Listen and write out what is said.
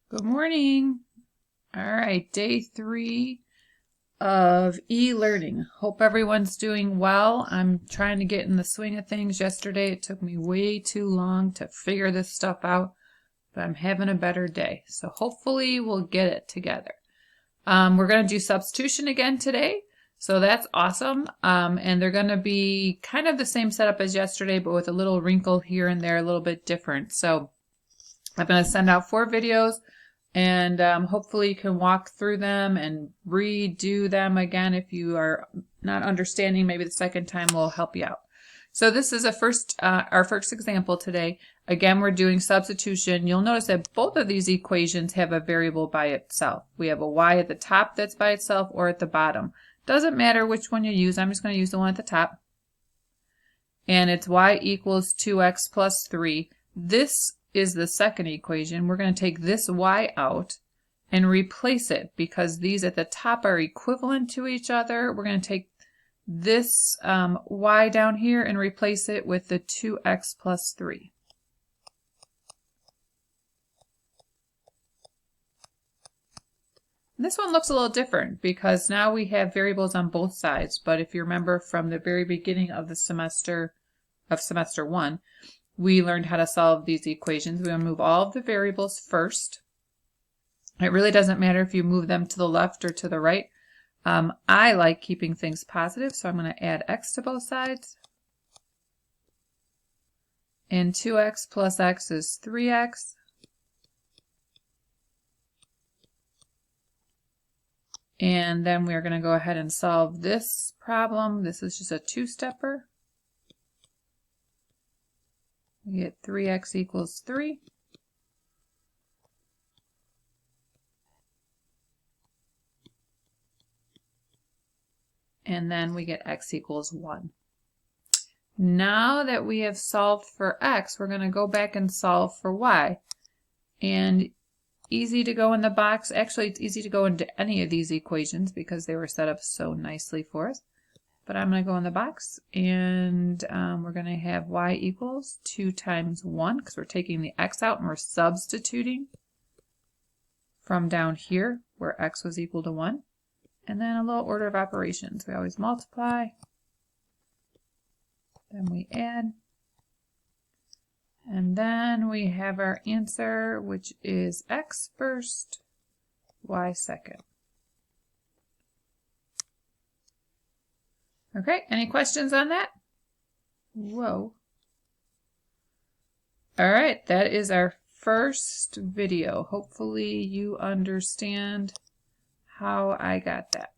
Good morning. All right, day 3 of e-learning. Hope everyone's doing well. I'm trying to get in the swing of things. Yesterday it took me way too long to figure this stuff out, but I'm having a better day. So hopefully we'll get it together. We're going to do substitution again today. So that's awesome. And they're going to be kind of the same setup as yesterday, but with a little wrinkle here and there, a little bit different. So I'm going to send out 4 videos. And hopefully you can walk through them and redo them again if you are not understanding. Maybe the second time will help you out. So this is our first example today. Again, we're doing substitution. You'll notice that both of these equations have a variable by itself. We have a y at the top that's by itself or at the bottom. Doesn't matter which one you use. I'm just going to use the one at the top. And it's y equals 2x plus 3. This is the second equation. We're going to take this y out and replace it because these at the top are equivalent to each other. We're going to take this y down here and replace it with the 2x plus 3. This one looks a little different because now we have variables on both sides, but if you remember from the very beginning of the semester, of semester 1, we learned how to solve these equations. We're going to move all of the variables first. It really doesn't matter if you move them to the left or to the right. I like keeping things positive, so I'm going to add x to both sides. And 2x plus x is 3x. And then we're going to go ahead and solve this problem. This is just a two-stepper. We get 3x equals 3. And then we get x equals 1. Now that we have solved for x, we're going to go back and solve for y. And easy to go in the box. Actually, it's easy to go into any of these equations because they were set up so nicely for us. But I'm going to go in the box, and we're going to have y equals 2 times 1 because we're taking the x out and we're substituting from down here where x was equal to 1. And then a little order of operations. We always multiply, then we add, and then we have our answer, which is x first, y second. Okay, any questions on that? Whoa. All right, that is our first video. Hopefully you understand how I got that.